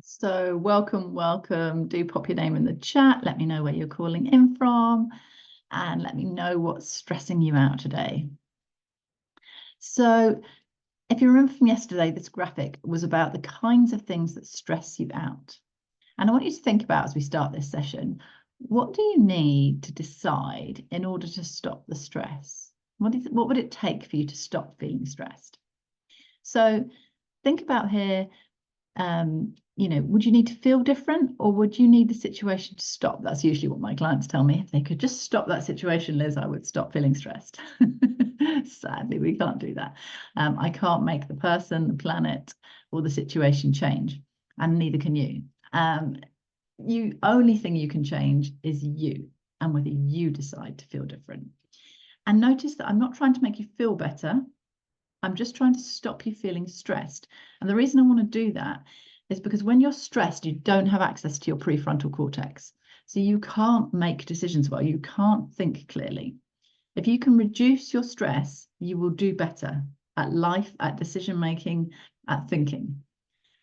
So welcome. Do pop your name in the chat. Let me know where you're calling in from and let me know what's stressing you out today. So if you remember from yesterday, this graphic was about the kinds of things that stress you out. And I want you to think about, as we start this session, what do you need to decide in order to stop the stress? What would it take for you to stop feeling stressed? So think about here, would you need to feel different, or would you need the situation to stop? That's usually what my clients tell me. If they could just stop that situation, Liz, I would stop feeling stressed. Sadly, we can't do that. I can't make the person, the planet, or the situation change, and neither can you. Only thing you can change is you, and whether you decide to feel different. And notice that I'm not trying to make you feel better. I'm just trying to stop you feeling stressed. And the reason I want to do that is because when you're stressed, you don't have access to your prefrontal cortex. So you can't make decisions well. You can't think clearly. If you can reduce your stress, you will do better at life, at decision making, at thinking.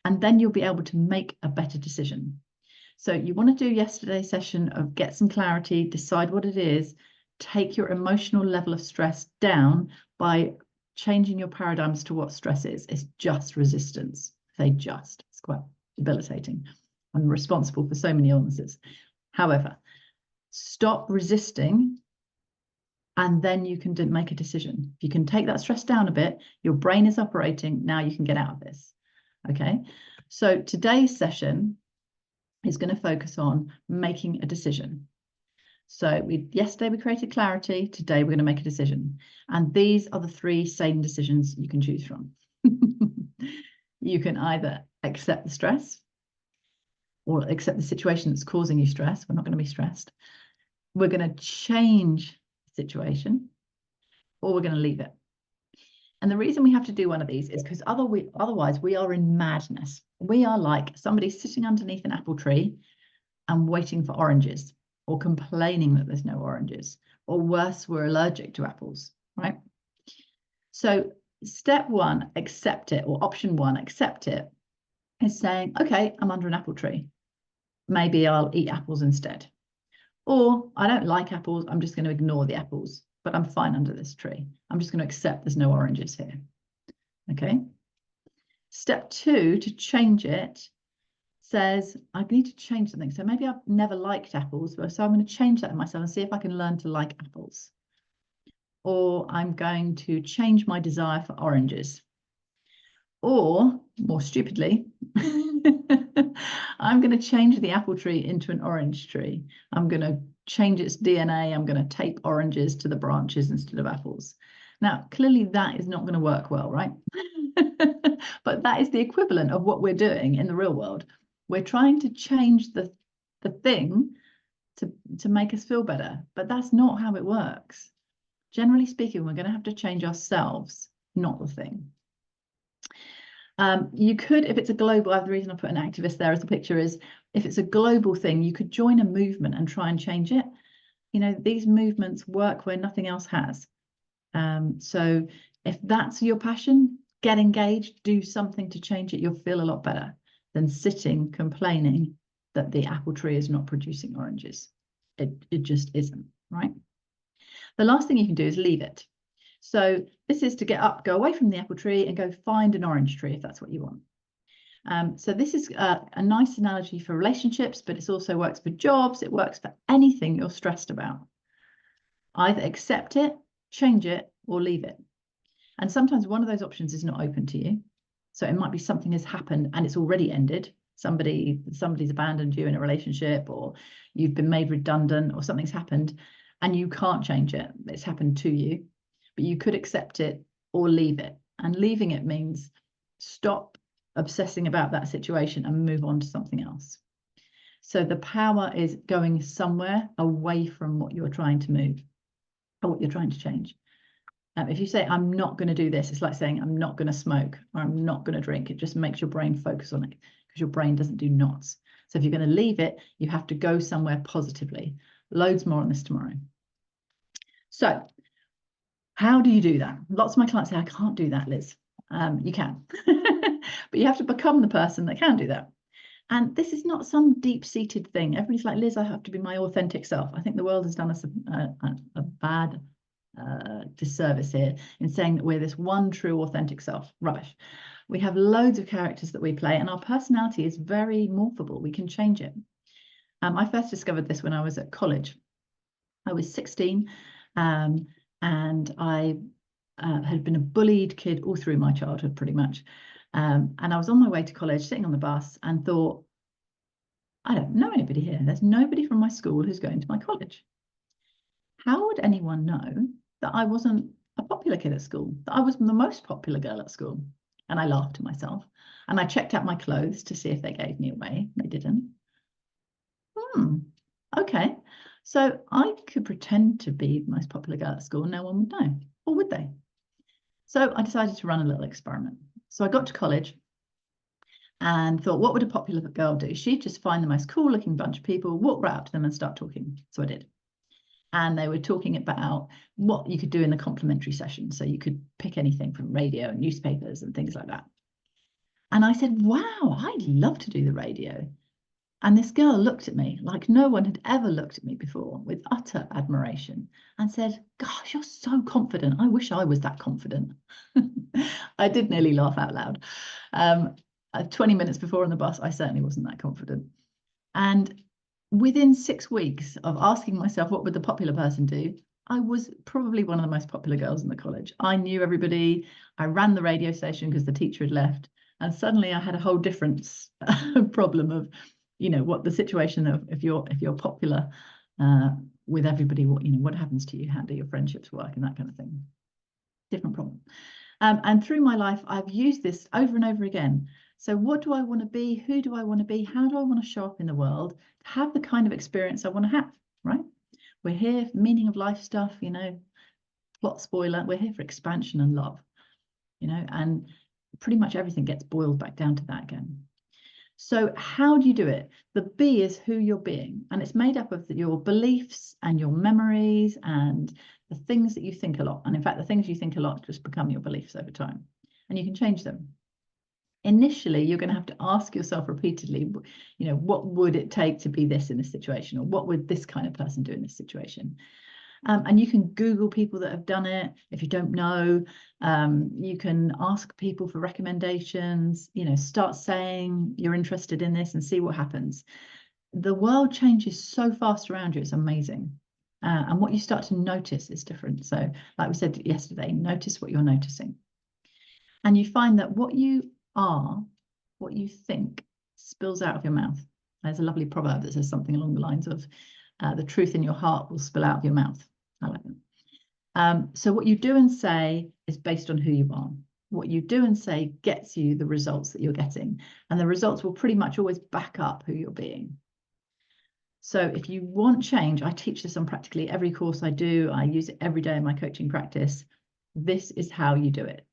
And then you'll be able to make a better decision. So you want to do yesterday's session of get some clarity, decide what it is, take your emotional level of stress down by changing your paradigms to what stress is. It's just resistance. It's quite debilitating. I'm responsible for so many illnesses. However, stop resisting and then you can make a decision. If you can take that stress down a bit, your brain is operating, now you can get out of this. Okay, so today's session is going to focus on making a decision. So yesterday we created clarity, today we're going to make a decision. And these are the 3 sane decisions you can choose from. You can either accept the stress or accept the situation that's causing you stress. We're not going to be stressed. We're going to change the situation, or we're going to leave it. And the reason we have to do one of these is because otherwise we are in madness. We are like somebody sitting underneath an apple tree and waiting for oranges, or complaining that there's no oranges, or worse, we're allergic to apples, right? So step 1, accept it, or option 1, accept it, is saying, okay, I'm under an apple tree. Maybe I'll eat apples instead. Or I don't like apples, I'm just going to ignore the apples, but I'm fine under this tree. I'm just going to accept there's no oranges here. Okay. Step 2, to change it, says I need to change something. So maybe I've never liked apples, so I'm going to change that in myself and see if I can learn to like apples. Or I'm going to change my desire for oranges. Or, more stupidly, I'm going to change the apple tree into an orange tree. I'm going to change its DNA. I'm going to tape oranges to the branches instead of apples. Now, clearly that is not going to work well, right? But that is the equivalent of what we're doing in the real world. We're trying to change the thing to make us feel better, but that's not how it works. Generally speaking, we're going to have to change ourselves, not the thing. You could, if it's a global, the reason I put an activist there as a picture is, if it's a global thing, you could join a movement and try and change it. You know, these movements work where nothing else has. So if that's your passion, get engaged, do something to change it. You'll feel a lot better than sitting complaining that the apple tree is not producing oranges. It just isn't, right? The last thing you can do is leave it. So this is to get up, go away from the apple tree and go find an orange tree if that's what you want. So this is a nice analogy for relationships, but it also works for jobs. It works for anything you're stressed about. Either accept it, change it, or leave it. And sometimes one of those options is not open to you. So it might be something has happened and it's already ended. Somebody's abandoned you in a relationship, or you've been made redundant, or something's happened and you can't change it. It's happened to you, but you could accept it or leave it. And leaving it means stop obsessing about that situation and move on to something else. So the power is going somewhere away from what you're trying to move or what you're trying to change. If you say, I'm not going to do this, it's like saying, I'm not going to smoke, or I'm not going to drink. It just makes your brain focus on it, because your brain doesn't do knots. So if you're going to leave it, you have to go somewhere positively. Loads more on this tomorrow. So How do you do that? Lots of my clients say, I can't do that, Liz. You can, but you have to become the person that can do that. And this is not some deep-seated thing. Everybody's like, Liz, I have to be my authentic self. I think the world has done us a bad disservice here in saying that we're this one true authentic self. Rubbish. We have loads of characters that we play, and our personality is very morphable. We can change it. I first discovered this when I was at college. I was 16, and I had been a bullied kid all through my childhood, pretty much. And I was on my way to college, sitting on the bus, and thought, I don't know anybody here. There's nobody from my school who's going to my college. How would anyone know that I wasn't a popular kid at school, that I was the most popular girl at school? And I laughed to myself. And I checked out my clothes to see if they gave me away. They didn't. Okay. So I could pretend to be the most popular girl at school and no one would know. Or would they? So I decided to run a little experiment. So I got to college and thought, what would a popular girl do? She'd just find the most cool looking bunch of people, walk right up to them and start talking. So I did. And they were talking about what you could do in the complimentary session. So you could pick anything from radio and newspapers and things like that. And I said, wow, I'd love to do the radio. And this girl looked at me like no one had ever looked at me before, with utter admiration, and said, gosh, you're so confident. I wish I was that confident. I did nearly laugh out loud. 20 minutes before on the bus, I certainly wasn't that confident. And within 6 weeks of asking myself, what would the popular person do? I was probably one of the most popular girls in the college. I knew everybody. I ran the radio station because the teacher had left. And suddenly I had a whole different problem of, what the situation of if you're popular with everybody, what happens to you? How do your friendships work and that kind of thing? Different problem. And through my life, I've used this over and over again. So what do I want to be? Who do I want to be? How do I want to show up in the world? Have the kind of experience I want to have, right? We're here for meaning of life stuff, plot spoiler. We're here for expansion and love, and pretty much everything gets boiled back down to that again. So how do you do it? The B is who you're being, and it's made up of your beliefs and your memories and the things that you think a lot. And in fact, the things you think a lot just become your beliefs over time, and you can change them. Initially, you're going to have to ask yourself repeatedly, what would it take to be this in this situation? Or what would this kind of person do in this situation? And you can Google people that have done it. If you don't know, you can ask people for recommendations, start saying you're interested in this and see what happens. The world changes so fast around you. It's amazing. And what you start to notice is different. So like we said yesterday, notice what you're noticing. And you find that what you are, what you think, spills out of your mouth. There's a lovely proverb that says something along the lines of, the truth in your heart will spill out of your mouth. I like that. So what you do and say is based on who you are. What you do and say gets you the results that you're getting. And the results will pretty much always back up who you're being. So if you want change, I teach this on practically every course I do. I use it every day in my coaching practice. This is how you do it.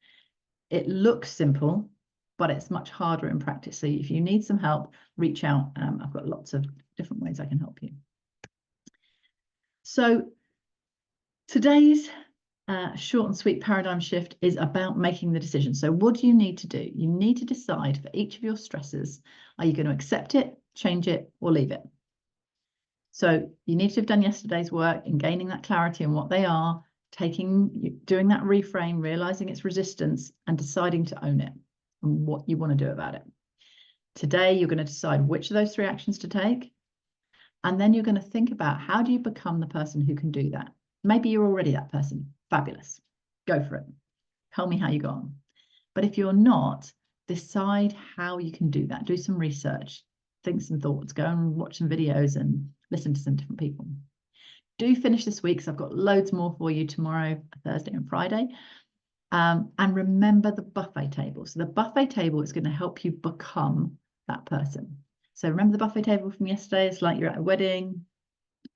It looks simple, but it's much harder in practice. So if you need some help, reach out. I've got lots of different ways I can help you. So today's short and sweet paradigm shift is about making the decision. So what do you need to do? You need to decide for each of your stressors, are you going to accept it, change it, or leave it? So you need to have done yesterday's work in gaining that clarity on what they are, doing that reframe, realizing its resistance, and deciding to own it and what you want to do about it. Today, you're going to decide which of those 3 actions to take. And then you're going to think about, how do you become the person who can do that? Maybe you're already that person. Fabulous. Go for it. Tell me how you got on. But if you're not, decide how you can do that. Do some research, think some thoughts, go and watch some videos and listen to some different people. Do finish this week, because I've got loads more for you tomorrow, Thursday and Friday. And remember the buffet table. So the buffet table is going to help you become that person. So remember the buffet table from yesterday? It's like you're at a wedding.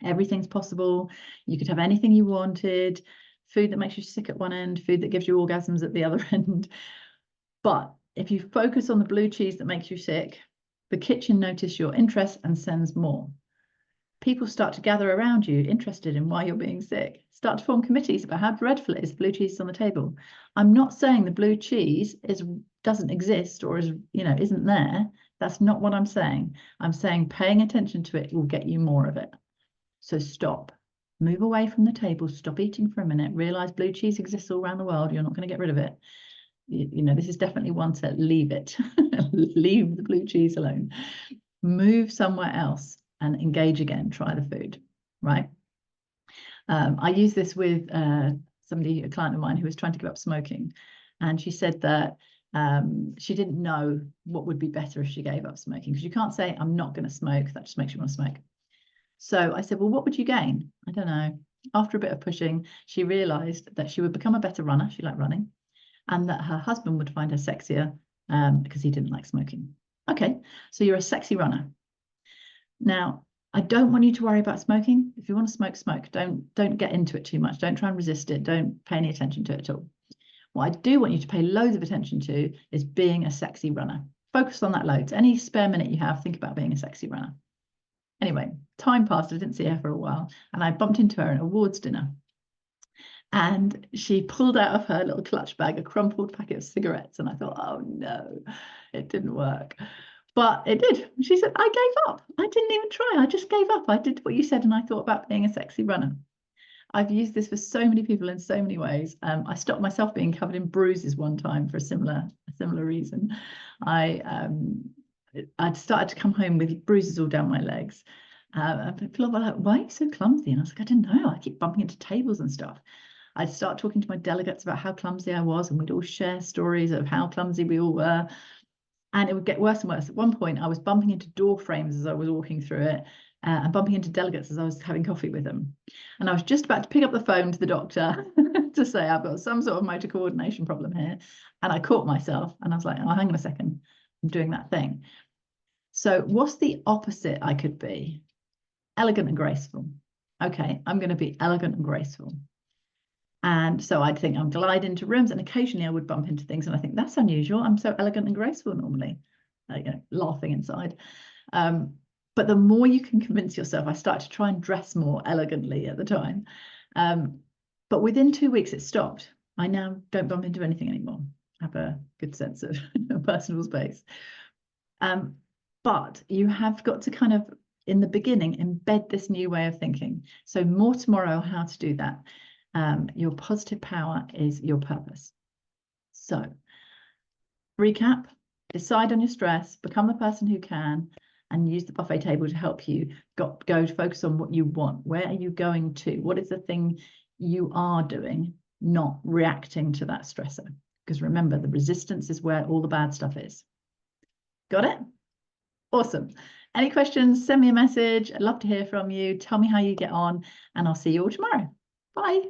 Everything's possible. You could have anything you wanted. Food that makes you sick at one end, food that gives you orgasms at the other end. But if you focus on the blue cheese that makes you sick, the kitchen notices your interest and sends more. People start to gather around you, interested in why you're being sick. Start to form committees about how dreadful it is the blue cheese is on the table. I'm not saying the blue cheese doesn't exist or isn't there. That's not what I'm saying. I'm saying paying attention to it will get you more of it. So stop. Move away from the table. Stop eating for a minute. Realize blue cheese exists all around the world. You're not going to get rid of it. This is definitely one to leave it. Leave the blue cheese alone. Move somewhere else and engage again. Try the food, right? I use this with a client of mine who was trying to give up smoking. And she said that she didn't know what would be better if she gave up smoking, because you can't say, I'm not going to smoke. That just makes you want to smoke. So I said, well, what would you gain? I don't know. After a bit of pushing, she realized that she would become a better runner. She liked running. And that her husband would find her sexier because he didn't like smoking. Okay, so you're a sexy runner. Now, I don't want you to worry about smoking. If you want to smoke, smoke. Don't get into it too much. Don't try and resist it. Don't pay any attention to it at all. What I do want you to pay loads of attention to is being a sexy runner. Focus on that loads. Any spare minute you have, think about being a sexy runner. Anyway, time passed. I didn't see her for a while, and I bumped into her at an awards dinner. And she pulled out of her little clutch bag a crumpled packet of cigarettes. And I thought, oh no, it didn't work. But it did. She said, I gave up. I didn't even try. I just gave up. I did what you said, and I thought about being a sexy runner. I've used this for so many people in so many ways. I stopped myself being covered in bruises one time for a similar reason. I'd started to come home with bruises all down my legs. People were like, why are you so clumsy? And I was like, I don't know. I keep bumping into tables and stuff. I'd start talking to my delegates about how clumsy I was, and we'd all share stories of how clumsy we all were. And it would get worse and worse. At one point, I was bumping into door frames as I was walking through it, and bumping into delegates as I was having coffee with them. And I was just about to pick up the phone to the doctor to say, I've got some sort of motor coordination problem here. And I caught myself, and I was like, oh, hang on a second, I'm doing that thing. So what's the opposite I could be? Elegant and graceful. Okay, I'm going to be elegant and graceful. And so I'd think I'm glide into rooms, and occasionally I would bump into things, and I think that's unusual. I'm so elegant and graceful normally, laughing inside. But the more you can convince yourself, I started to try and dress more elegantly at the time. But within 2 weeks, it stopped. I now don't bump into anything anymore. I have a good sense of personal space. But you have got to kind of, in the beginning, embed this new way of thinking. So more tomorrow, how to do that. Your positive power is your purpose. So recap, decide on your stress, become the person who can, and use the buffet table to help you go to focus on what you want. Where are you going to? What is the thing you are doing, not reacting to that stressor? Because remember, the resistance is where all the bad stuff is. Got it? Awesome. Any questions, send me a message. I'd love to hear from you. Tell me how you get on, and I'll see you all tomorrow. Bye.